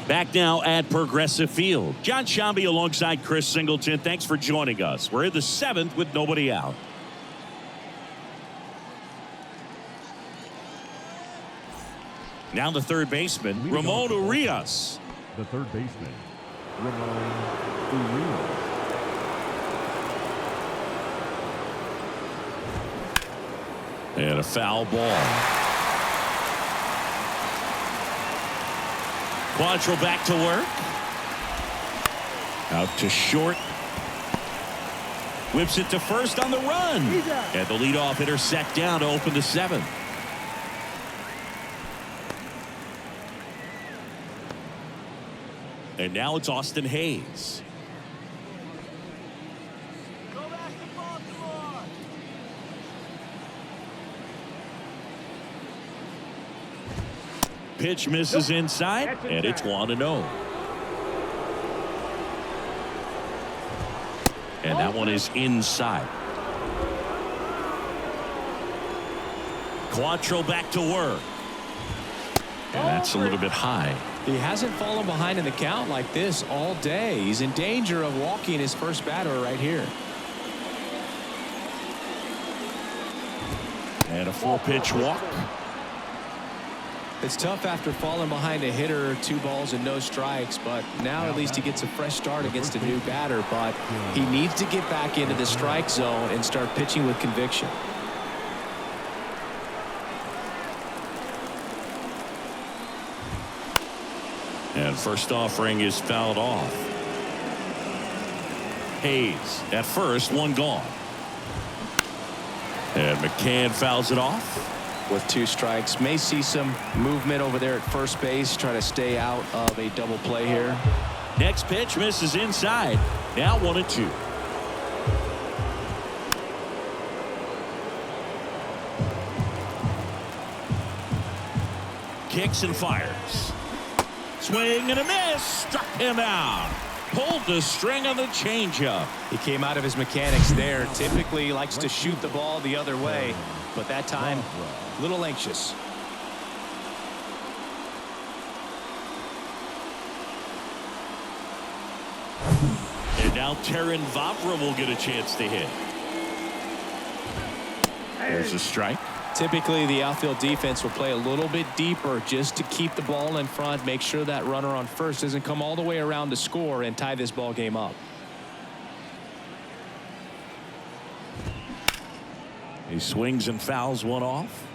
Back now at Progressive Field. John Shambi alongside Chris Singleton. Thanks for joining us. We're in the 7th with nobody out. Now the third baseman, Ramon Urias. The third baseman, Ramon Urias. And a foul ball. Quantrill back to work. Out to short. Whips it to first on the run. And the leadoff hitter set down to open the 7th. And now it's Austin Hayes. Pitch misses inside, and it's 1-0. And that one is inside. Quantrill back to work. And that's a little bit high. He hasn't fallen behind in the count like this all day. He's in danger of walking his first batter right here. And a 4-pitch walk. It's tough after falling behind a hitter, 2 balls and no strikes, but now at least he gets a fresh start against a new batter. But he needs to get back into the strike zone and start pitching with conviction. And first offering is fouled off. Hayes at first, 1 gone. And McCann fouls it off. With 2 strikes, may see some movement over there at first base, try to stay out of a double play here. Next pitch misses inside. Now 1-2. Kicks and fires. Swing and a miss. Struck him out. Pulled the string on the changeup. He came out of his mechanics there. Typically he likes to shoot the ball the other way, but that time a little anxious. And now Terrin Vavra will get a chance to hit. There's a strike. Typically the outfield defense will play a little bit deeper just to keep the ball in front, make sure that runner on first doesn't come all the way around to score and tie this ball game up. He swings and fouls one off.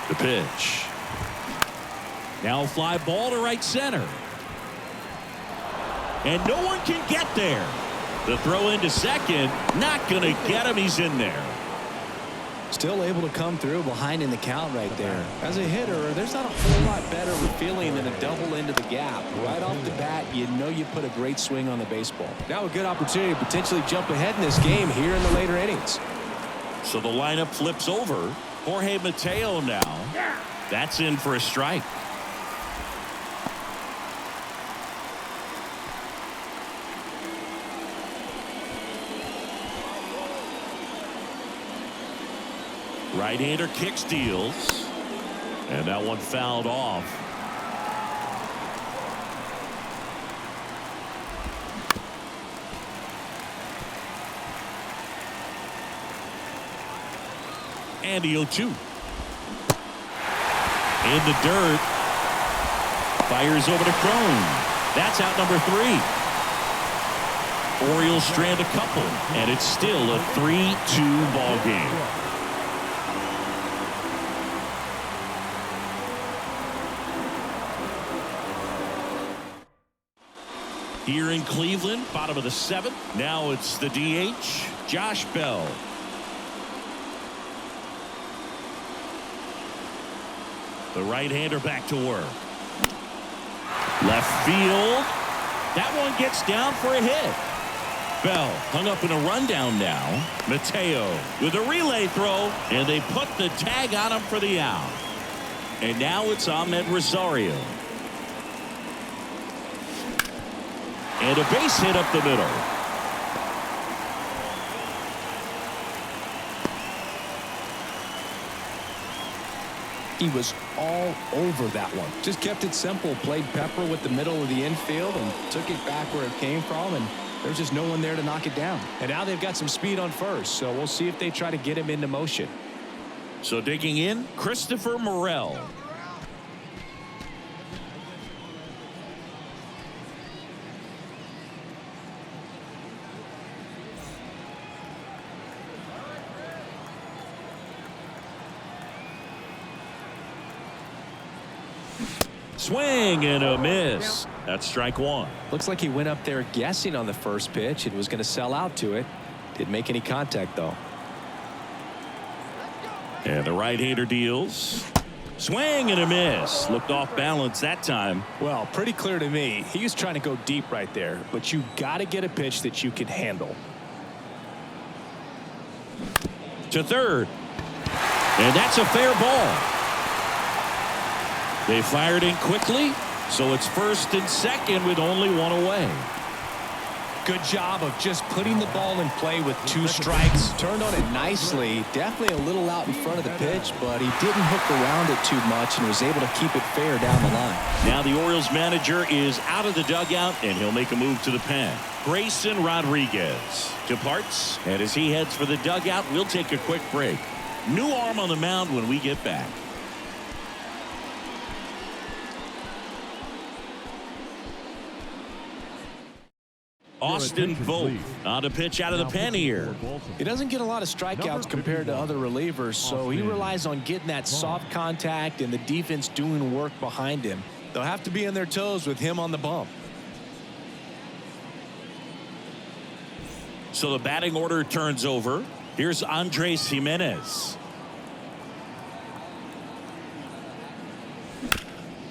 The pitch. Now fly ball to right center. And no one can get there. The throw into second, not going to get him. He's in there. Still able to come through behind in the count right there. As a hitter, there's not a whole lot better of a feeling than a double into the gap. Right off the bat, you know you put a great swing on the baseball. Now a good opportunity to potentially jump ahead in this game here in the later innings. So the lineup flips over. Jorge Mateo now. That's in for a strike. Right-hander kick steals. And that one fouled off. And the 0-2. In the dirt. Fires over to Crone. That's out number 3. Orioles strand a couple. And it's still a 3-2 ball game. Here in Cleveland, bottom of the 7th. Now it's the DH, Josh Bell. The right-hander back to work. Left field. That one gets down for a hit. Bell hung up in a rundown now. Mateo with a relay throw, and they put the tag on him for the out. And now it's Ahmed Rosario. And a base hit up the middle. He was all over that one. Just kept it simple, played pepper with the middle of the infield and took it back where it came from, and there's just no one there to knock it down. And now they've got some speed on first, so we'll see if they try to get him into motion. So digging in, Christopher Morel. Swing and a miss. That's strike one. Looks like he went up there guessing on the first pitch and was going to sell out to it. Didn't make any contact, though. And the right-hander deals. Swing and a miss. Looked off balance that time. Well, pretty clear to me. He was trying to go deep right there, but you got to get a pitch that you can handle. To third. And that's a fair ball. They fired in quickly, so it's first and second with only one away. Good job of just putting the ball in play with 2 strikes. Turned on it nicely. Definitely a little out in front of the pitch, but he didn't hook around it too much and was able to keep it fair down the line. Now the Orioles manager is out of the dugout, and he'll make a move to the pen. Grayson Rodriguez departs, and as he heads for the dugout, we'll take a quick break. New arm on the mound when we get back. Austin Vogt on a pitch out of the pen here. He doesn't get a lot of strikeouts compared to other relievers, so he relies on getting that soft contact and the defense doing work behind him. They'll have to be on their toes with him on the bump. So the batting order turns over. Here's Andres Jimenez.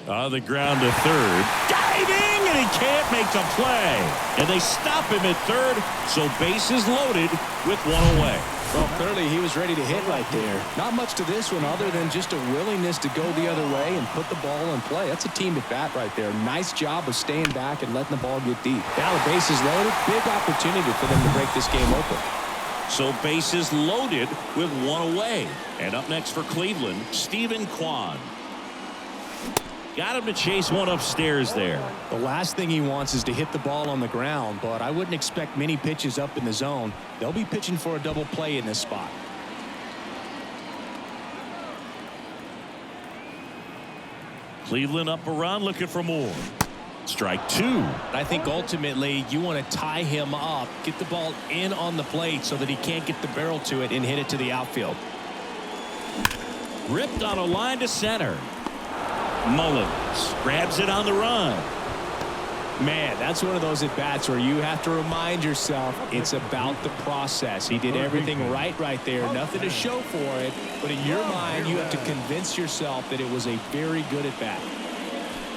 On the ground to third. Diving, and he can't make the play. And they stop him at third, so bases loaded with one away. Well, clearly he was ready to hit right there. Not much to this one other than just a willingness to go the other way and put the ball in play. That's a team at bat right there. Nice job of staying back and letting the ball get deep. Now the bases loaded. Big opportunity for them to break this game open. So bases loaded with one away. And up next for Cleveland, Stephen Kwan. Got him to chase one upstairs there. The last thing he wants is to hit the ball on the ground, but I wouldn't expect many pitches up in the zone. They'll be pitching for a double play in this spot. Cleveland up a run, looking for more. Strike 2. I think ultimately you want to tie him up, get the ball in on the plate so that he can't get the barrel to it and hit it to the outfield. Ripped on a line to center. Mullins grabs it on the run. Man, that's one of those at-bats where you have to remind yourself it's about the process. He did everything right there. Nothing to show for it, but in your mind, you have to convince yourself that it was a very good at-bat.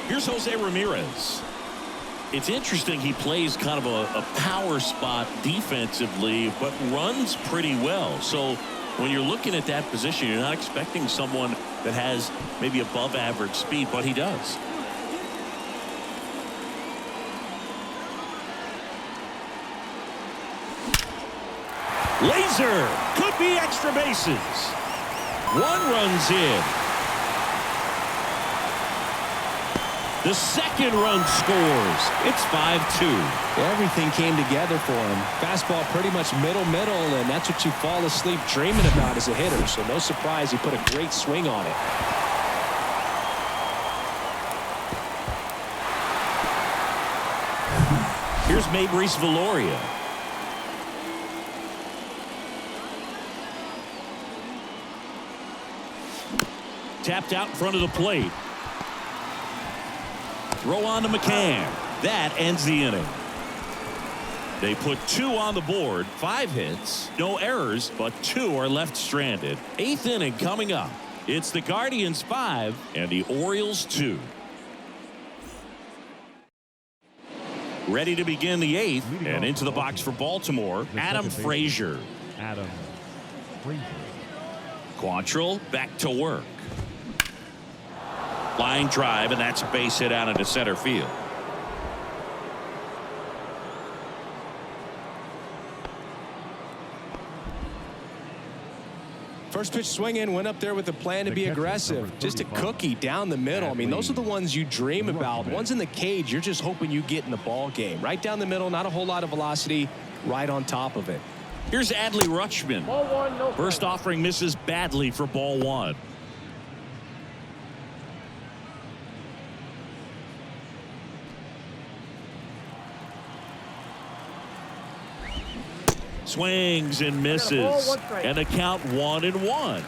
Here's Jose Ramirez. It's interesting he plays kind of a power spot defensively, but runs pretty well. So when you're looking at that position, you're not expecting someone that has maybe above average speed, but he does. Laser could be extra bases. 1 runs in. The second run scores. It's 5-2. Everything came together for him. Fastball pretty much middle, and that's what you fall asleep dreaming about as a hitter. So no surprise he put a great swing on it. Here's Mabrice Valoria. Tapped out in front of the plate. Throw on to McCann. That ends the inning. They put 2 on the board, 5 hits, no errors, but 2 are left stranded. 8th inning coming up. It's the Guardians 5 and the Orioles 2. Ready to begin the 8th, and into the box for Baltimore, Adam Frazier. Adam Frazier. Quantrill back to work. Line drive, and that's a base hit out into center field. First pitch swinging, went up there with a plan to be aggressive. Just a cookie down the middle. I mean, those are the ones you dream about. Ones in the cage, you're just hoping you get in the ball game. Right down the middle, not a whole lot of velocity, right on top of it. Here's Adley Rutschman. First offering misses badly for ball one. Swings and misses, and a count 1-1.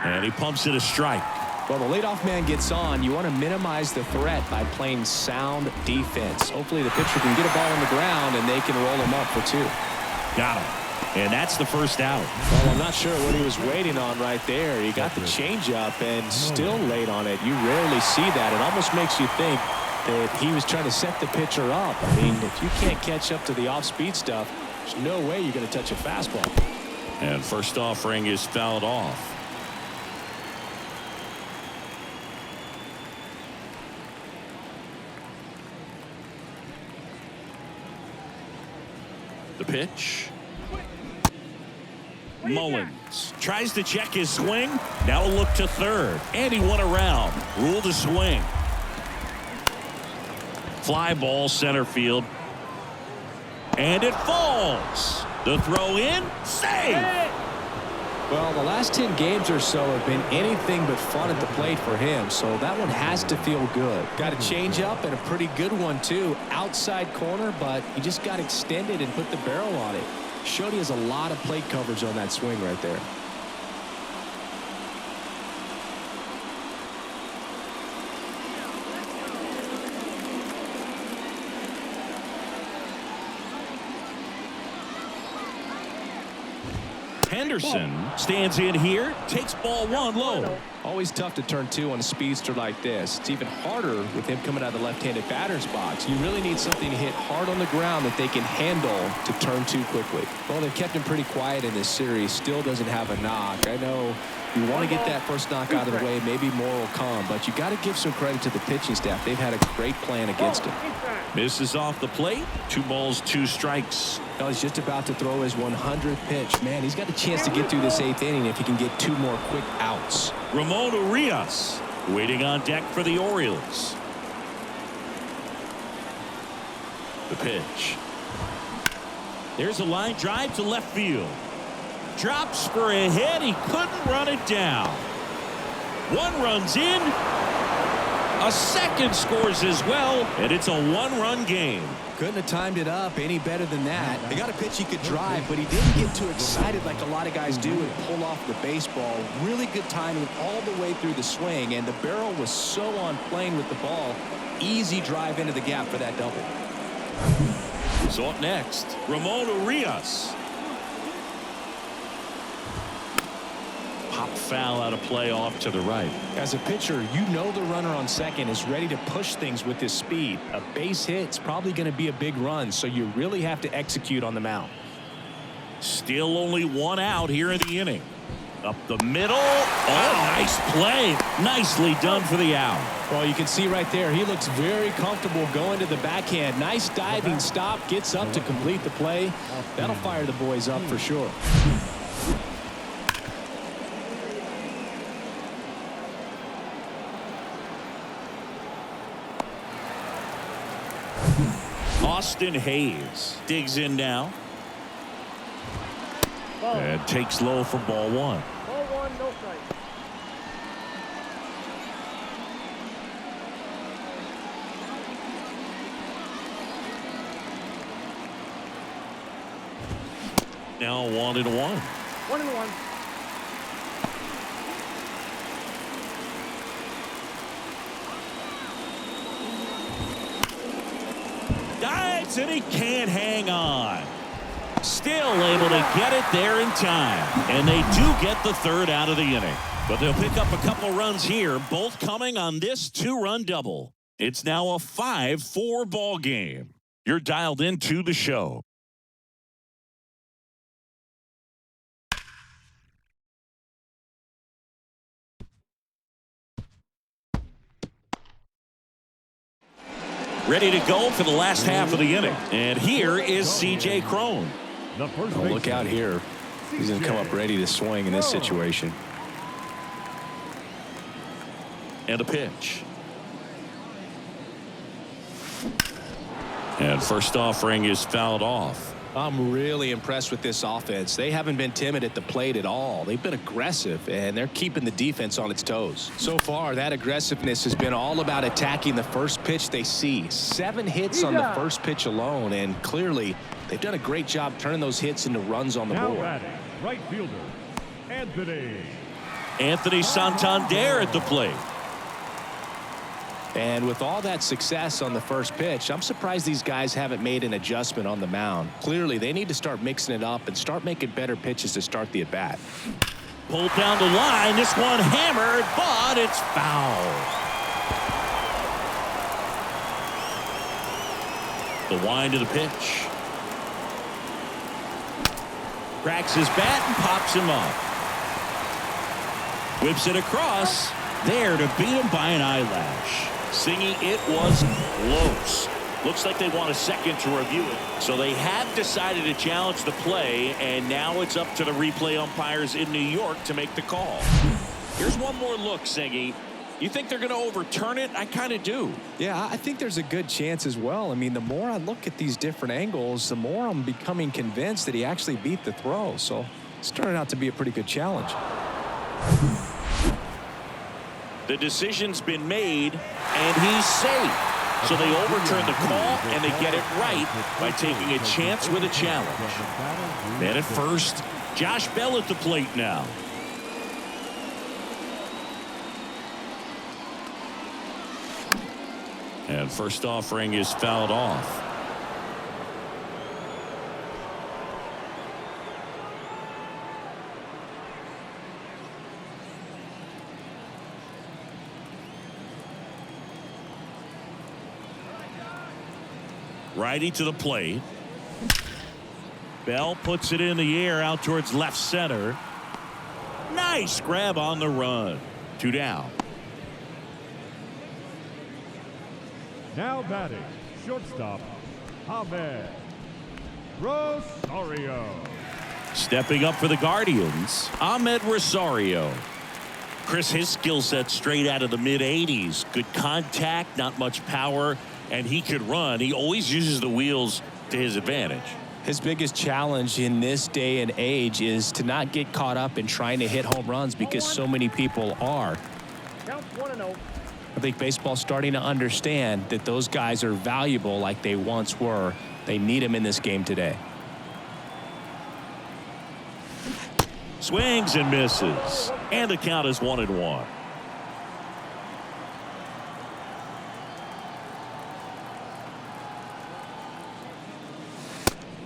And he pumps it a strike. Well, the leadoff man gets on. You want to minimize the threat by playing sound defense. Hopefully the pitcher can get a ball on the ground and they can roll him up for 2. Got him. And that's the first out. Well, I'm not sure what he was waiting on right there. He got the changeup and still late on it. You rarely see that. It almost makes you think that he was trying to set the pitcher up. I mean, if you can't catch up to the off-speed stuff, there's no way you're going to touch a fastball. And first offering is fouled off. The pitch. Mullins tries to check his swing. Now a look to third. And he went around. Ruled a swing. Fly ball center field. And it falls. The throw in. Save. Well, the last 10 games or so have been anything but fun at the plate for him, so that one has to feel good. Got a changeup and a pretty good one, too. Outside corner, but he just got extended and put the barrel on it. Showed he has a lot of plate coverage on that swing right there. Henderson stands in here, takes ball one low. Always tough to turn 2 on a speedster like this. It's even harder with him coming out of the left-handed batter's box. You really need something to hit hard on the ground that they can handle to turn 2 quickly. Well, they've kept him pretty quiet in this series. Still doesn't have a knock. I know you want to get that first knock out of the way. Maybe more will come, but you got to give some credit to the pitching staff. They've had a great plan against him. Misses off the plate. 2 balls, 2 strikes. Well, he's just about to throw his 100th pitch. Man, he's got a chance to get through this 8th inning if he can get 2 more quick outs. Ramon Urias waiting on deck for the Orioles. The pitch. There's a line drive to left field. Drops for a hit. He couldn't run it down. 1 runs in. A second scores as well, and it's a 1-run game. Couldn't have timed it up any better than that. They got a pitch he could drive, but he didn't get too excited like a lot of guys do and pull off the baseball. Really good timing all the way through the swing, and the barrel was so on plane with the ball. Easy drive into the gap for that double. So up next, Ramon Urias. Pop foul out of play off to the right. As a pitcher, you know the runner on second is ready to push things with his speed. A base hit's probably going to be a big run, so you really have to execute on the mound. Still only 1 out here in the inning. Up the middle. Oh, nice play. Nicely done for the out. Well, you can see right there, he looks very comfortable going to the backhand. Nice diving stop, gets up to complete the play. That'll fire the boys up for sure. Austin Hayes digs in now. And takes low for ball 1. Ball 1, no strike. Now 1-1. 1-1. Dives and he can't hang on. Still able to get it there in time. And they do get the 3rd out of the inning. But they'll pick up a couple runs here, both coming on this 2-run double. It's now a 5-4 ball game. You're dialed into the show. Ready to go for the last half of the inning. And here is C.J. Cron. The first look out here. He's going to come up ready to swing in this situation. And a pitch. And first offering is fouled off. I'm really impressed with this offense. They haven't been timid at the plate at all. They've been aggressive, and they're keeping the defense on its toes. So far, that aggressiveness has been all about attacking the first pitch they see. 7 hits on the first pitch alone, and clearly they've done a great job turning those hits into runs on the board. Batting, right fielder, Anthony Santander at the plate. And with all that success on the first pitch, I'm surprised these guys haven't made an adjustment on the mound. Clearly, they need to start mixing it up and start making better pitches to start the at-bat. Pulled down the line. This one hammered, but it's foul. The wind of the pitch. Cracks his bat and pops him up. Whips it across. There to beat him by an eyelash. Singy, it was close. Looks like they want a second to review it. So they have decided to challenge the play, and now it's up to the replay umpires in New York to make the call. Here's one more look, Singy. You think they're going to overturn it? I kind of do. Yeah, I think there's a good chance as well. I mean, the more I look at these different angles, the more I'm becoming convinced that he actually beat the throw. So it's turning out to be a pretty good challenge. The decision's been made, and he's safe. So they overturn the call, and they get it right by taking a chance with a challenge. Man at first, Josh Bell at the plate now. And first offering is fouled off. Righty to the plate. Bell puts it in the air out towards left center. Nice grab on the run. 2 down. Now batting, shortstop, Ahmed Rosario. Stepping up for the Guardians, Ahmed Rosario. Chris, his skill set straight out of the mid-80s. Good contact, not much power, and he could run. He always uses the wheels to his advantage. His biggest challenge in this day and age is to not get caught up in trying to hit home runs because so many people are. Count 1-0. I think baseball's starting to understand that those guys are valuable like they once were. They need them in this game today. Swings and misses. And the count is 1-1.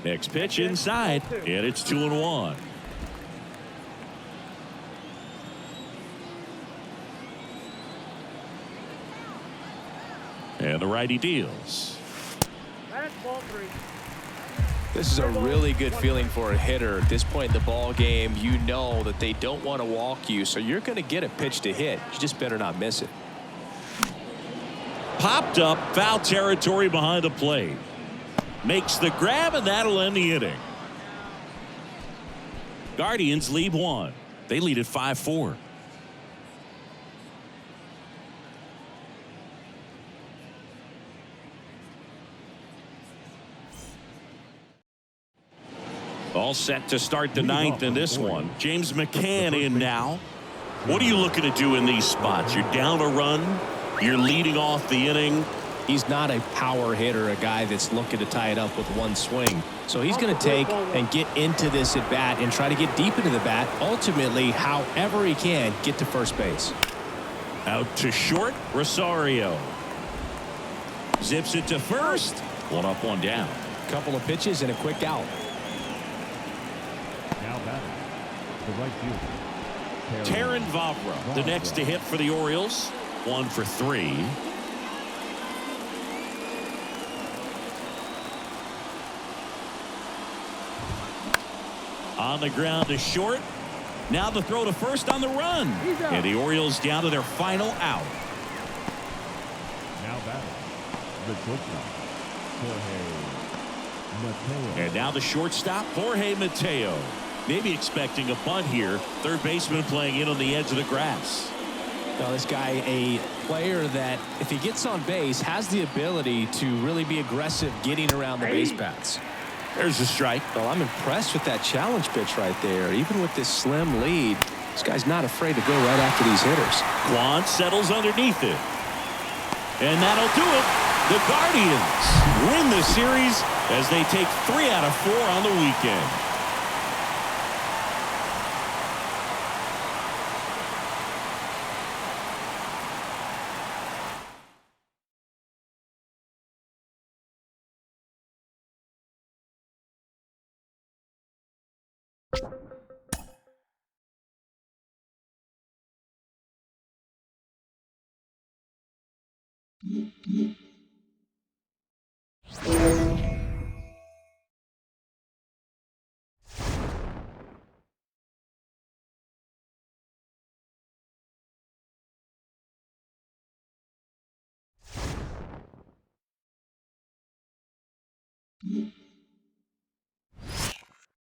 Next pitch inside, and it's 2-1. And the righty deals. That's ball 3. This is a really good feeling for a hitter. At this point in the ball game, you know that they don't want to walk you, so you're going to get a pitch to hit. You just better not miss it. Popped up, foul territory behind the plate. Makes the grab, and that'll end the inning. Guardians lead 1. They lead at 5-4. All set to start the 9th in this one. James McCann in now. What are you looking to do in these spots? You're down a run. You're leading off the inning. He's not a power hitter, a guy that's looking to tie it up with one swing. So he's going to take and get into this at bat and try to get deep into the bat. Ultimately, however he can, get to first base. Out to short, Rosario. Zips it to first. 1 up, 1 down. Couple of pitches and a quick out. Now batting, the right fielder, Taron Vavra, the next to hit for the Orioles. 1 for 3. On the ground to short. Now the throw to first on the run. And the Orioles down to their final out. now batting, the shortstop, Jorge Mateo. And now the shortstop, Jorge Mateo. Maybe expecting a bunt here. Third baseman playing in on the edge of the grass. Now, this guy, a player that, if he gets on base, has the ability to really be aggressive getting around the base paths. There's a strike. Well, I'm impressed with that challenge pitch right there. Even with this slim lead, this guy's not afraid to go right after these hitters. Quan settles underneath it. And that'll do it. The Guardians win the series as they take 3 out of 4 on the weekend.